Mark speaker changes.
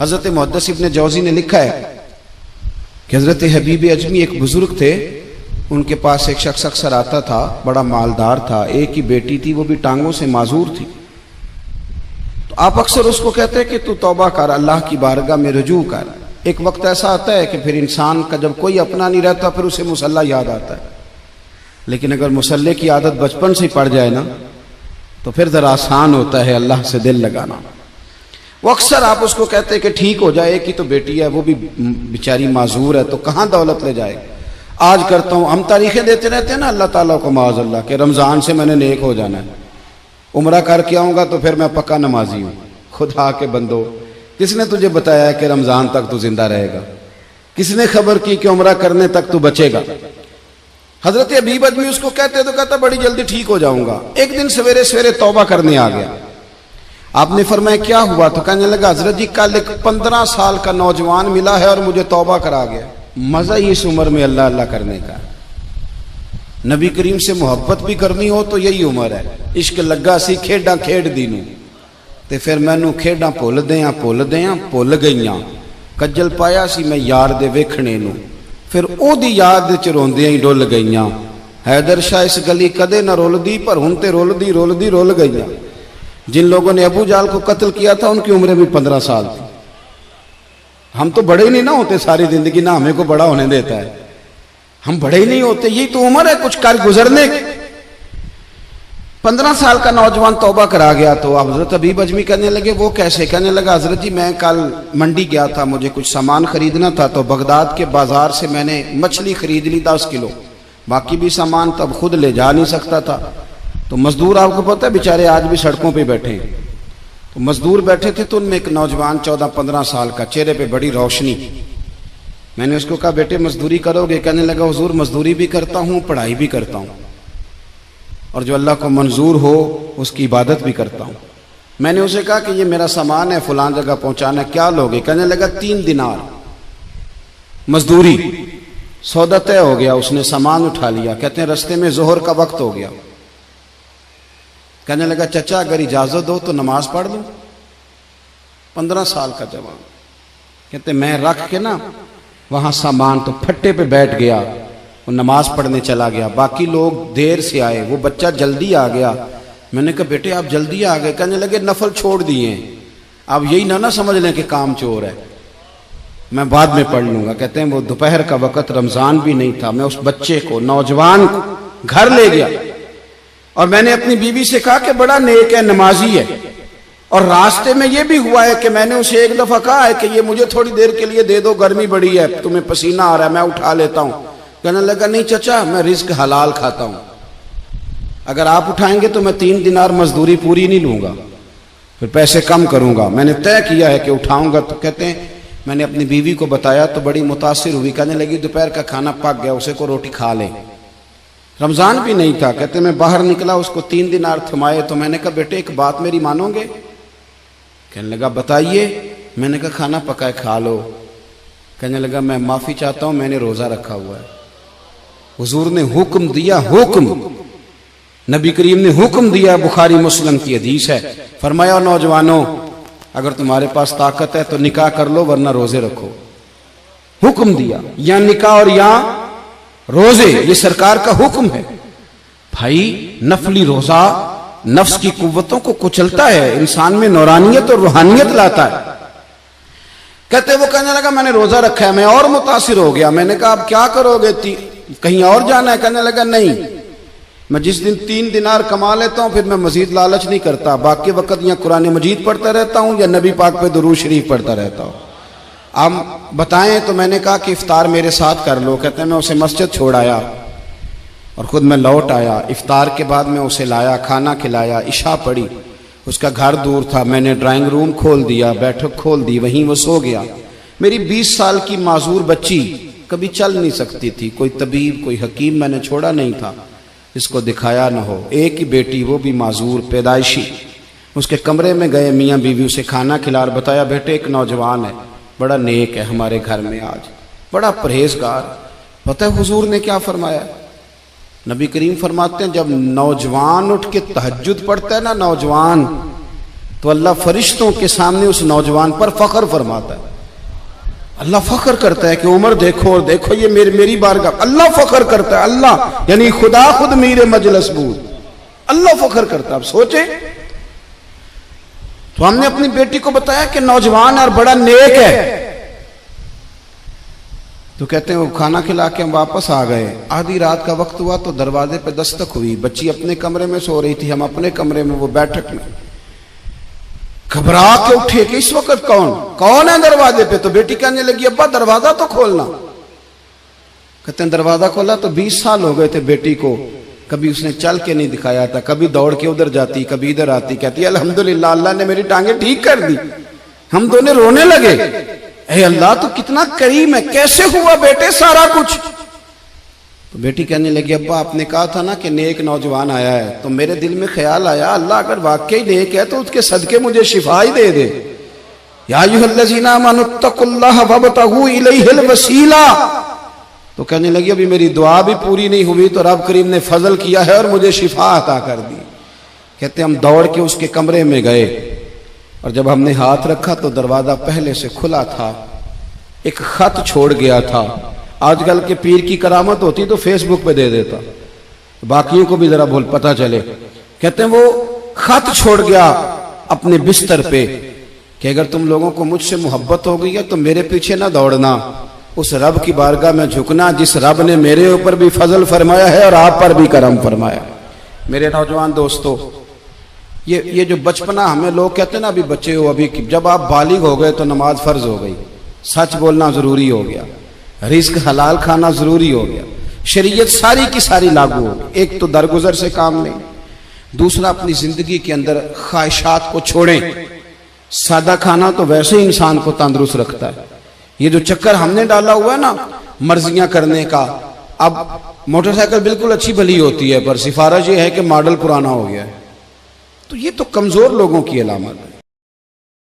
Speaker 1: हजरत मुहद्दिस इब्न जौज़ी ने लिखा है कि हजरत हबीब अजमी एक बुजुर्ग थे, उनके पास एक शख्स अक्सर आता था, बड़ा मालदार था, एक ही बेटी थी, वो भी टांगों से माजूर थी। तो आप अक्सर उसको कहते हैं कि तू तौबा कर, अल्लाह की बारगाह में रुजू कर। एक वक्त ऐसा आता है कि फिर इंसान का जब कोई अपना नहीं रहता फिर उसे मुसल्ला याद आता है, लेकिन अगर मुसल्ले की आदत बचपन से पड़ जाए ना तो फिर जरा आसान होता है अल्लाह से दिल लगाना। वो अक्सर आप उसको कहते हैं कि ठीक हो जाए, एक ही तो बेटी है, वो भी बेचारी माजूर है, तो कहाँ दौलत ले जाए। आज करता हूँ, हम तारीखें देते रहते हैं ना अल्लाह ताला को माज़अल्लाह के रमज़ान से मैंने नेक हो जाना है, उम्रा करके आऊँगा तो फिर मैं पक्का नमाजी हूँ। खुदा के बंदो, किसने तुझे बताया है कि रमज़ान तक तू जिंदा रहेगा? किसने खबर की कि उम्रा करने तक तू बचेगा? हजरत हबीब अजमी उसको कहते तो कहता बड़ी जल्दी ठीक हो जाऊंगा। एक दिन सवेरे सवेरे तौबा करने आ गया। आपने फरमाया क्या हुआ? तो कहने लगा हजरत जी कल एक 15 साल का नौजवान मिला है और मुझे तौबा करा गया। मजा ही इस उम्र में अल्लाह अल्लाह करने का। नबी करीम से मोहब्बत भी करनी हो तो यही उम्र है। इश्क लगा सी खेडा खेड दी नूं ते फिर मैनू खेडा भुल गईयां। कज्जल पाया सी मैं यार दे वेखणे नूं, फिर ओदी याद च रोंदियां ही डुल गईयां। हैदर शाह इस गली कदे न रुलदी, पर हुण ते रुल गईयां। जिन लोगों ने अबू जाल को कत्ल किया था उनकी उम्र भी 15 साल थी। हम तो बड़े ही नहीं ना होते सारी जिंदगी, ना हमें को बड़ा होने देता है, हम बड़े ही नहीं होते। यही तो उम्र है कुछ कर गुजरने की। 15 साल का नौजवान तौबा करा गया। तो हजरत हबीब अजमी कहने लगे वो कैसे? कहने लगा हजरत जी मैं कल मंडी गया था, मुझे कुछ सामान खरीदना था, तो बगदाद के बाजार से मैंने मछली खरीद ली 10 किलो, बाकी भी सामान तब खुद ले जा नहीं सकता था। तो मजदूर आपको पता है बेचारे आज भी सड़कों पे बैठे हैं। तो मजदूर बैठे थे तो उनमें एक नौजवान 14-15 साल का, चेहरे पे बड़ी रोशनी। मैंने उसको कहा बेटे मजदूरी करोगे? कहने लगा हुजूर मजदूरी भी करता हूँ, पढ़ाई भी करता हूँ, और जो अल्लाह को मंजूर हो उसकी इबादत भी करता हूँ। मैंने उसे कहा कि ये मेरा सामान है फलां जगह पहुंचाना है, क्या लोगे? कहने लगा 3 दिनार मजदूरी। सौदा तय हो गया, उसने सामान उठा लिया। कहते हैं रास्ते में जोहर का वक्त हो गया। कहने लगा चचा अगर इजाजत दो तो नमाज पढ़ लूं। 15 साल का जवान। कहते मैं रख के ना वहां सामान तो फट्टे पे बैठ गया, वो नमाज पढ़ने चला गया। बाकी लोग देर से आए, वो बच्चा जल्दी आ गया। मैंने कहा बेटे आप जल्दी आ गए? कहने लगे नफल छोड़ दिए, अब यही ना समझ लें कि काम चोर है, मैं बाद में पढ़ लूंगा। कहते हैं वो दोपहर का वक्त, रमजान भी नहीं था। मैं उस बच्चे को, नौजवान को घर ले गया और मैंने अपनी बीवी से कहा कि बड़ा नेक है, नमाजी है। और रास्ते में ये भी हुआ है कि मैंने उसे एक दफा कहा है कि ये मुझे थोड़ी देर के लिए दे दो, गर्मी बड़ी है, तुम्हें पसीना आ रहा है, मैं उठा लेता हूं। कहने लगा नहीं चचा मैं रिस्क हलाल खाता हूं, अगर आप उठाएंगे तो मैं 3 दिनार मजदूरी पूरी नहीं लूंगा, फिर पैसे कम करूंगा। मैंने तय किया है कि उठाऊंगा। तो कहते हैं मैंने अपनी बीवी को बताया तो बड़ी मुतासिर हुई। कहने लगी दोपहर का खाना पक गया, उसे को रोटी खा ले। रमजान भी नहीं था। कहते मैं बाहर निकला, उसको 3 दिनार थमाए। तो मैंने कहा बेटे एक बात मेरी मानोगे? कहने लगा बताइए। मैंने कहा खाना पकाए खा लो। कहने लगा मैं माफी चाहता हूं, मैंने रोजा रखा हुआ है। हुजूर ने हुक्म दिया, हुक्म नबी करीम ने हुक्म दिया, बुखारी मुस्लिम की हदीस है। फरमाया नौजवानों अगर तुम्हारे पास ताकत है तो निकाह कर लो, वरना रोजे रखो। हुक्म दिया, या निकाह और या रोजे, ये सरकार का हुक्म है। भाई नफली रोजा नफ्स की कुव्वतों को कुचलता है, इंसान में नौरानियत और रूहानियत लाता है। कहते वो कहने लगा मैंने रोजा रखा है। मैं और मुतासिर हो गया। मैंने कहा अब क्या करोगे? कहीं और जाना है? कहने लगा नहीं, मैं जिस दिन 3 दिनार कमा लेता हूं फिर मैं मजीद लालच नहीं करता, बाकी वक्त या कुरान मजीद पढ़ता रहता हूं या नबी पाक पे दुरूद शरीफ पढ़ता रहता हूं। आप बताएं। तो मैंने कहा कि इफ्तार मेरे साथ कर लो। कहते हैं मैं उसे मस्जिद छोड़ आया और खुद मैं लौट आया। इफ्तार के बाद मैं उसे लाया, खाना खिलाया, इशा पढ़ी। उसका घर दूर था, मैंने ड्राइंग रूम खोल दिया, बैठक खोल दी, वहीं वो सो गया। मेरी 20 साल की माजूर बच्ची कभी चल नहीं सकती थी, कोई तबीब कोई हकीम मैंने छोड़ा नहीं था इसको दिखाया न हो। एक ही बेटी, वो भी माजूर पैदाइशी। उसके कमरे में गए, मियाँ बीवी उसे खाना खिला और बताया बेटे एक नौजवान है, बड़ा नेक है हमारे घर में, आज बड़ा परहेजगार। पता है हुजूर ने क्या फरमाया? नबी करीम फरमाते हैं जब नौजवान उठ के तहज्जुद पढ़ता है ना, नौजवान तो अल्लाह फरिश्तों के सामने उस नौजवान पर फख्र फरमाता है। अल्लाह फख्र करता है कि उमर देखो देखो ये मेरी बारगाह। अल्लाह फख्र करता है, अल्लाह यानी खुदा खुद मीर मजलिस बूद, अल्लाह फख्र करता है। अब सोचे, तो हमने अपनी बेटी को बताया कि नौजवान और बड़ा नेक है, तो कहते हैं वो खाना खिला के हम वापस आ गए। आधी रात का वक्त हुआ तो दरवाजे पे दस्तक हुई। बच्ची अपने कमरे में सो रही थी, हम अपने कमरे में, वो बैठक में। घबरा के उठे कि इस वक्त कौन है दरवाजे पे? तो बेटी कहने लगी अब्बा दरवाजा तो खोलना। कहते हैं दरवाजा खोला तो 20 साल हो गए थे बेटी को, कभी उसने चल के नहीं दिखाया था, कभी दौड़ के उधर जाती, कभी इधर आती। कहती अल्हम्दुलिल्लाह अल्लाह ने मेरी टांगे ठीक कर दी। हम दोनों रोने लगे, हे अल्लाह तू कितना करीम है, कैसे हुआ बेटे सारा कुछ? तो बेटी कहने लगी अब्बा आपने कहा था ना कि नेक नौजवान आया है, तो मेरे दिल में ख्याल आया अल्लाह अगर वाकई नेक है तो उसके सदके मुझे शिफा ही दे दे। या अय्युहल्लज़ीना आमनुत्तकुल्लाह वब्तगू इलैहिल वसीला। तो कहने लगी अभी मेरी दुआ भी पूरी नहीं हुई तो रब करीम ने फजल किया है और मुझे शिफा अता कर दी। कहते हम दौड़ के उसके कमरे में गए और जब हमने हाथ रखा तो दरवाजा पहले से खुला था, एक खत छोड़ गया था। आजकल के पीर की करामत होती तो फेसबुक पे दे देता, बाकियों को भी जरा भूल पता चले। कहते हैं वो खत छोड़ गया अपने बिस्तर पे कि अगर तुम लोगों को मुझसे मोहब्बत हो गई है तो मेरे पीछे ना दौड़ना, उस रब की बारगाह में झुकना जिस रब ने मेरे ऊपर भी फजल फरमाया है और आप पर भी करम फरमाया। मेरे नौजवान दोस्तों, ये जो बचपना हमें लोग कहते हैं ना अभी बच्चे हो, अभी जब आप बालिग हो गए तो नमाज फर्ज हो गई, सच बोलना जरूरी हो गया, रिस्क हलाल खाना जरूरी हो गया, शरीयत सारी की सारी लागू हो गई। एक तो दरगुजर से काम लें, दूसरा अपनी जिंदगी के अंदर ख्वाहिशात को छोड़ें। सादा खाना तो वैसे ही इंसान को तंदुरुस्त रखता है। ये जो चक्कर हमने डाला हुआ है ना मर्जियां करने का, अब मोटरसाइकिल बिल्कुल अच्छी भली होती है पर सिफारिश ये है कि मॉडल पुराना हो गया है, तो ये तो कमजोर लोगों की अलामत है।